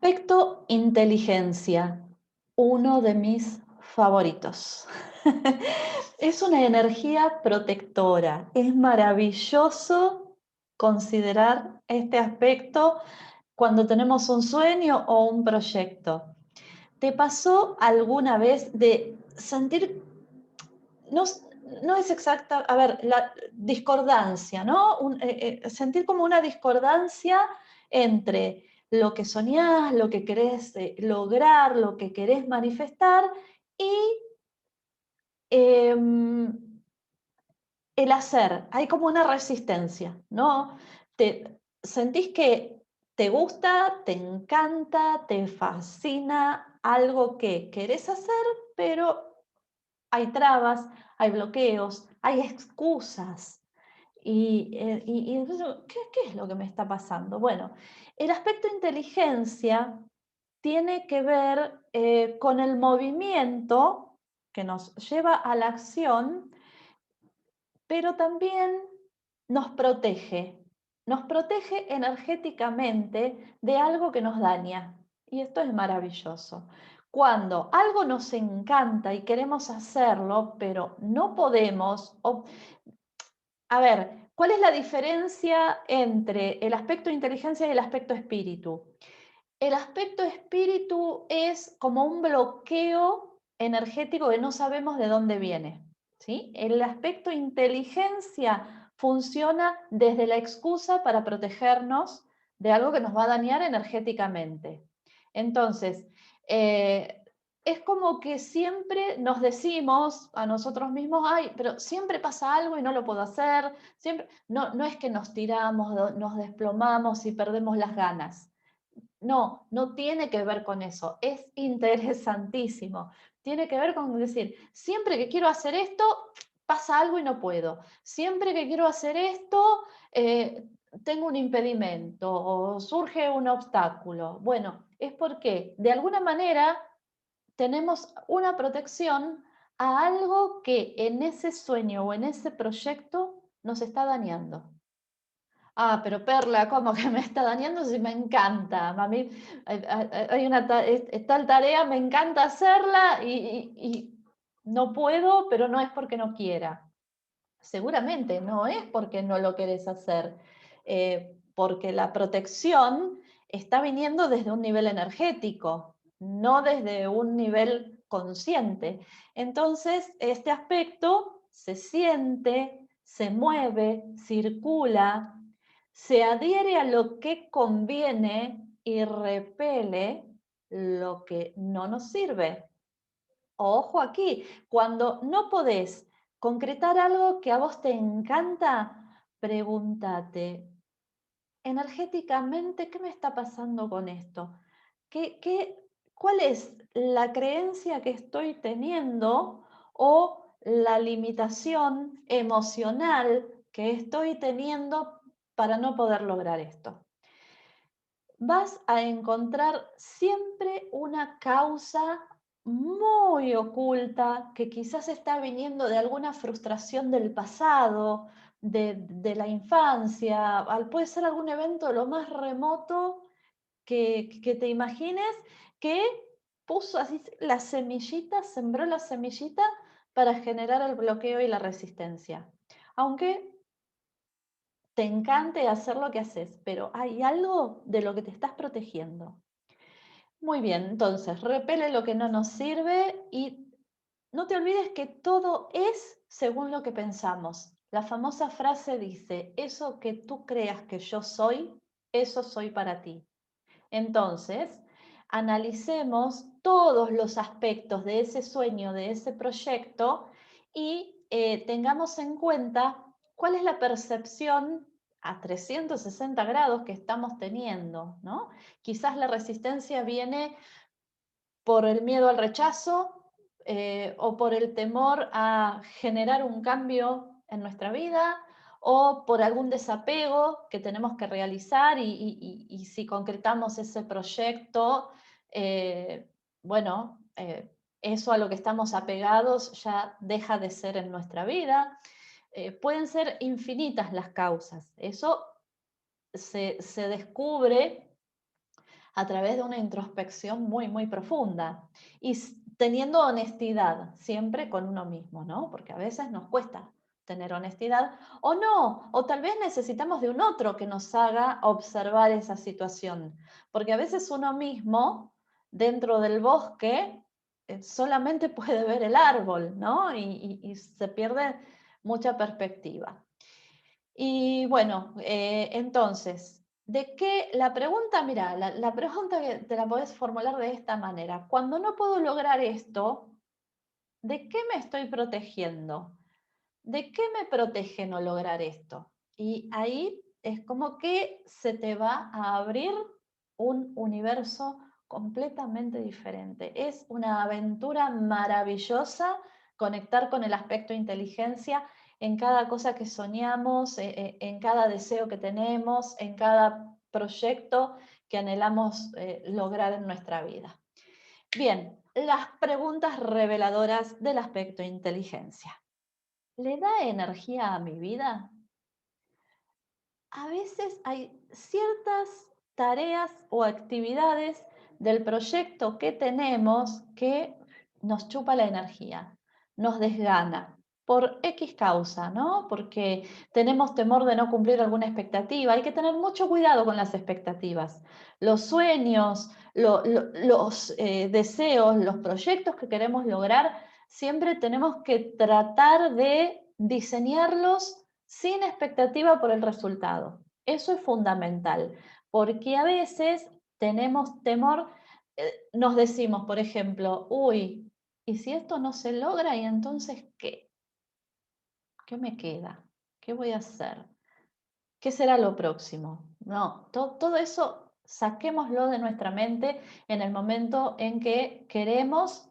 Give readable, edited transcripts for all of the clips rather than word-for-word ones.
Aspecto inteligencia, uno de mis favoritos. Es una energía protectora. Es maravilloso considerar este aspecto cuando tenemos un sueño o un proyecto. ¿Te pasó alguna vez de sentir, no, no es exacta, a ver, la discordancia, ¿no? Sentir como una discordancia entre lo que soñás, lo que querés lograr, lo que querés manifestar y em, el hacer? Hay como una resistencia, ¿no? Sentís que te gusta, te encanta, te fascina algo que querés hacer, pero hay trabas, hay bloqueos, hay excusas. Y entonces, ¿qué es lo que me está pasando? Bueno, el aspecto inteligencia tiene que ver con el movimiento que nos lleva a la acción, pero también nos protege energéticamente de algo que nos daña. Y esto es maravilloso. Cuando algo nos encanta y queremos hacerlo, pero no podemos, a ver, ¿cuál es la diferencia entre el aspecto inteligencia y el aspecto espíritu? El aspecto espíritu es como un bloqueo energético que no sabemos de dónde viene, ¿sí? El aspecto inteligencia funciona desde la excusa para protegernos de algo que nos va a dañar energéticamente. Entonces, eh, es como que siempre nos decimos a nosotros mismos, ay, pero siempre pasa algo y no lo puedo hacer, siempre, no, no es que nos tiramos, nos desplomamos y perdemos las ganas. No, no tiene que ver con eso. Es interesantísimo. Tiene que ver con decir, siempre que quiero hacer esto, pasa algo y no puedo. Siempre que quiero hacer esto, tengo un impedimento o surge un obstáculo. Bueno, es porque de alguna manera tenemos una protección a algo que en ese sueño o en ese proyecto nos está dañando. Ah, pero Perla, ¿cómo que me está dañando si me encanta? A mí hay una tal tarea, me encanta hacerla y no puedo, pero no es porque no quiera. Seguramente no es porque no lo querés hacer, porque la protección está viniendo desde un nivel energético, no desde un nivel consciente. Entonces, este aspecto se siente, se mueve, circula, se adhiere a lo que conviene y repele lo que no nos sirve. Ojo aquí, cuando no podés concretar algo que a vos te encanta, pregúntate, energéticamente, ¿qué me está pasando con esto? ¿Cuál es la creencia que estoy teniendo o la limitación emocional que estoy teniendo para no poder lograr esto? Vas a encontrar siempre una causa muy oculta que quizás está viniendo de alguna frustración del pasado, de la infancia, puede ser algún evento lo más remoto que te imagines que puso así la semillita, sembró la semillita para generar el bloqueo y la resistencia. Aunque te encante hacer lo que haces, pero hay algo de lo que te estás protegiendo. Muy bien, entonces, repele lo que no nos sirve y no te olvides que todo es según lo que pensamos. La famosa frase dice, eso que tú creas que yo soy, eso soy para ti. Entonces, analicemos todos los aspectos de ese sueño, de ese proyecto y tengamos en cuenta cuál es la percepción a 360 grados que estamos teniendo, ¿no? Quizás la resistencia viene por el miedo al rechazo o por el temor a generar un cambio en nuestra vida o por algún desapego que tenemos que realizar y si concretamos ese proyecto, bueno, eso a lo que estamos apegados ya deja de ser en nuestra vida. Pueden ser infinitas las causas. Eso se descubre a través de una introspección muy, muy profunda y teniendo honestidad siempre con uno mismo, ¿no? Porque a veces nos cuesta tener honestidad o no, o tal vez necesitamos de un otro que nos haga observar esa situación, porque a veces uno mismo dentro del bosque solamente puede ver el árbol, ¿no? Y se pierde mucha perspectiva. Y bueno, entonces, ¿de qué? La pregunta, mira, la pregunta que te la podés formular de esta manera. Cuando no puedo lograr esto, ¿de qué me estoy protegiendo? ¿De qué me protege no lograr esto? Y ahí es como que se te va a abrir un universo completamente diferente. Es una aventura maravillosa conectar con el aspecto inteligencia en cada cosa que soñamos, en cada deseo que tenemos, en cada proyecto que anhelamos lograr en nuestra vida. Bien, las preguntas reveladoras del aspecto inteligencia. ¿Le da energía a mi vida? A veces hay ciertas tareas o actividades del proyecto que tenemos que nos chupa la energía, nos desgana por X causa, ¿no? Porque tenemos temor de no cumplir alguna expectativa. Hay que tener mucho cuidado con las expectativas. Los sueños, los deseos, los proyectos que queremos lograr, siempre tenemos que tratar de diseñarlos sin expectativa por el resultado. Eso es fundamental, porque a veces tenemos temor, nos decimos, por ejemplo, uy, ¿y si esto no se logra? ¿Y entonces qué? ¿Qué me queda? ¿Qué voy a hacer? ¿Qué será lo próximo? No, todo eso saquémoslo de nuestra mente en el momento en que queremos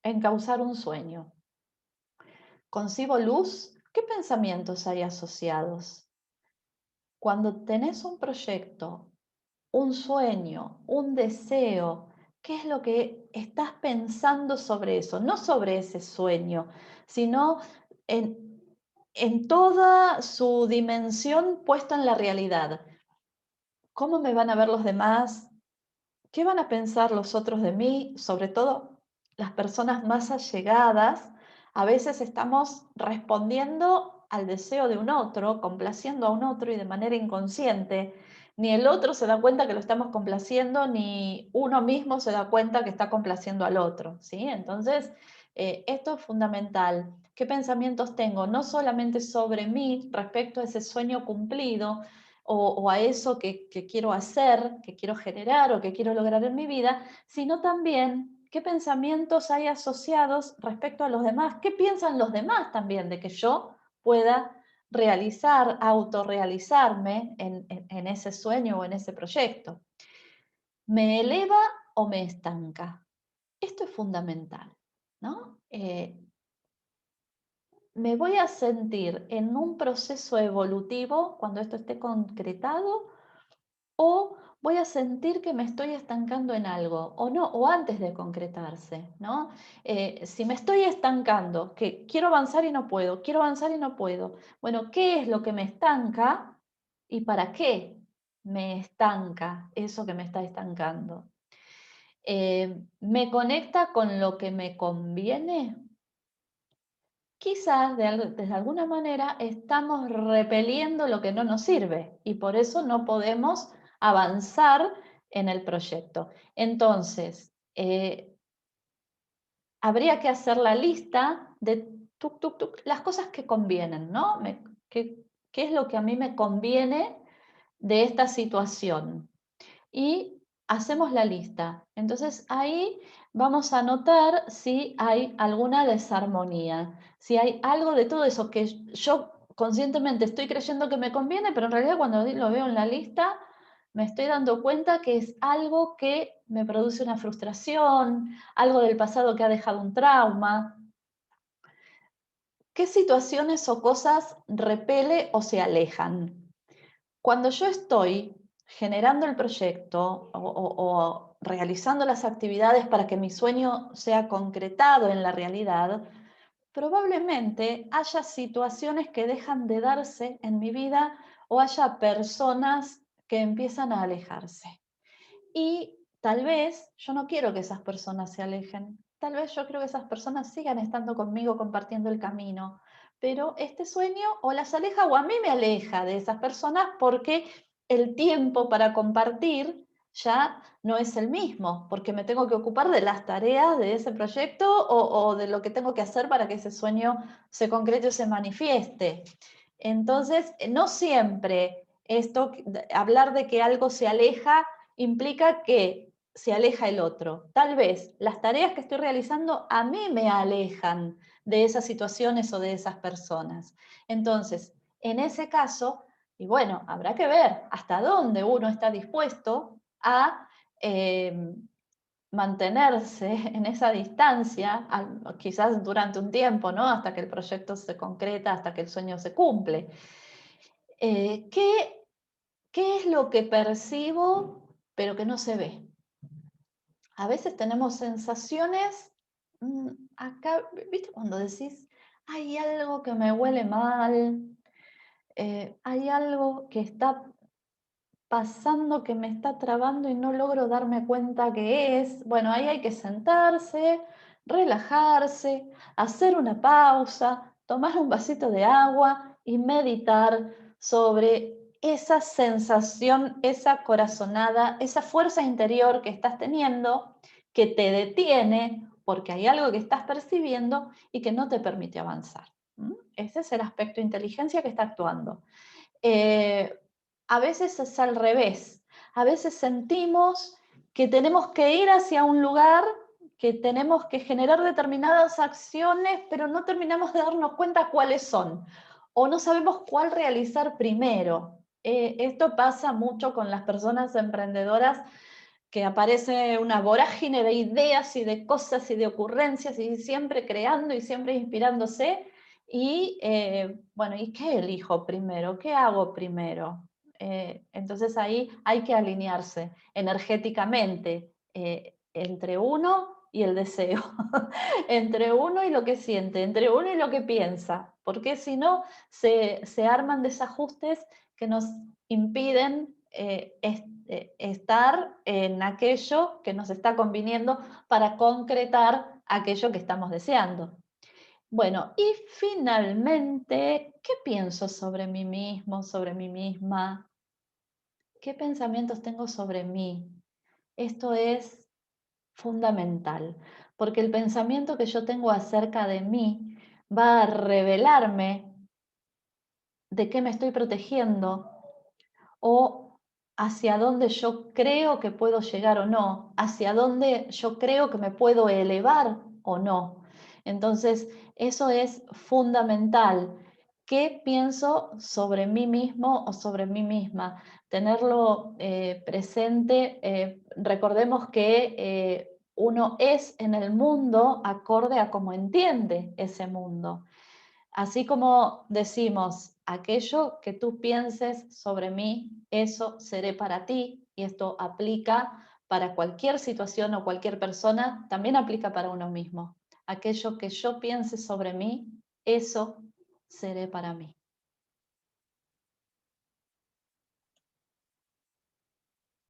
encauzar un sueño. ¿Concibo luz? ¿Qué pensamientos hay asociados? Cuando tenés un proyecto, un sueño, un deseo, ¿qué es lo que estás pensando sobre eso? No sobre ese sueño, sino en toda su dimensión puesta en la realidad. ¿Cómo me van a ver los demás? ¿Qué van a pensar los otros de mí? Sobre todo las personas más allegadas. A veces estamos respondiendo al deseo de un otro, complaciendo a un otro y de manera inconsciente. Ni el otro se da cuenta que lo estamos complaciendo, ni uno mismo se da cuenta que está complaciendo al otro, ¿sí? Entonces, esto es fundamental. ¿Qué pensamientos tengo? No solamente sobre mí respecto a ese sueño cumplido, o a eso que quiero hacer, que quiero generar o que quiero lograr en mi vida, sino también qué pensamientos hay asociados respecto a los demás, qué piensan los demás también de que yo pueda realizar, autorrealizarme en ese sueño o en ese proyecto. ¿Me eleva o me estanca? Esto es fundamental, ¿no? Me voy a sentir en un proceso evolutivo cuando esto esté concretado, o voy a sentir que me estoy estancando en algo, o no, o antes de concretarse, ¿no? Si me estoy estancando, que quiero avanzar y no puedo, quiero avanzar y no puedo. Bueno, ¿qué es lo que me estanca y para qué me estanca eso que me está estancando? ¿Me conecta con lo que me conviene? Quizás desde alguna manera estamos repeliendo lo que no nos sirve y por eso no podemos avanzar en el proyecto. Entonces, habría que hacer la lista de las cosas que convienen, ¿no? ¿Qué es lo que a mí me conviene de esta situación? Y hacemos la lista. Entonces ahí vamos a notar si hay alguna desarmonía, si hay algo de todo eso que yo conscientemente estoy creyendo que me conviene, pero en realidad cuando lo veo en la lista me estoy dando cuenta que es algo que me produce una frustración, algo del pasado que ha dejado un trauma. ¿Qué situaciones o cosas repele o se alejan? Cuando yo estoy generando el proyecto o realizando las actividades para que mi sueño sea concretado en la realidad, probablemente haya situaciones que dejan de darse en mi vida o haya personas que empiezan a alejarse. Y tal vez yo no quiero que esas personas se alejen. Tal vez yo quiero que esas personas sigan estando conmigo compartiendo el camino. Pero este sueño o las aleja o a mí me aleja de esas personas porque el tiempo para compartir ya no es el mismo, porque me tengo que ocupar de las tareas de ese proyecto o de lo que tengo que hacer para que ese sueño se concrete o se manifieste. Entonces, no siempre hablar de que algo se aleja implica que se aleja el otro. Tal vez las tareas que estoy realizando a mí me alejan de esas situaciones o de esas personas. Entonces, en ese caso, y bueno, habrá que ver hasta dónde uno está dispuesto a mantenerse en esa distancia, quizás durante un tiempo, ¿no? Hasta que el proyecto se concreta, hasta que el sueño se cumple. ¿Qué, qué es lo que percibo pero que no se ve? A veces tenemos sensaciones, acá, ¿viste cuando decís, hay algo que me huele mal, hay algo que está pasando que me está trabando y no logro darme cuenta qué es? Bueno, ahí hay que sentarse, relajarse, hacer una pausa, tomar un vasito de agua y meditar sobre esa sensación, esa corazonada, esa fuerza interior que estás teniendo, que te detiene porque hay algo que estás percibiendo y que no te permite avanzar. Ese es el aspecto de inteligencia que está actuando. Eh, a veces es al revés. A veces sentimos que tenemos que ir hacia un lugar, que tenemos que generar determinadas acciones, pero no terminamos de darnos cuenta cuáles son o no sabemos cuál realizar primero. Esto pasa mucho con las personas emprendedoras, que aparece una vorágine de ideas y de cosas y de ocurrencias y siempre creando y siempre inspirándose. Y bueno, ¿y qué elijo primero? ¿Qué hago primero? Entonces ahí hay que alinearse energéticamente entre uno y el deseo, entre uno y lo que siente, entre uno y lo que piensa, porque si no se arman desajustes que nos impiden estar en aquello que nos está conviniendo para concretar aquello que estamos deseando. Bueno, y finalmente, ¿qué pienso sobre mí mismo, sobre mí misma? ¿Qué pensamientos tengo sobre mí? Esto es fundamental, porque el pensamiento que yo tengo acerca de mí va a revelarme de qué me estoy protegiendo o hacia dónde yo creo que puedo llegar o no, hacia dónde yo creo que me puedo elevar o no. Entonces, eso es fundamental. ¿Qué pienso sobre mí mismo o sobre mí misma? Tenerlo presente. Recordemos que uno es en el mundo acorde a cómo entiende ese mundo. Así como decimos, aquello que tú pienses sobre mí, eso seré para ti, y esto aplica para cualquier situación o cualquier persona, también aplica para uno mismo. Aquello que yo piense sobre mí, eso seré para mí.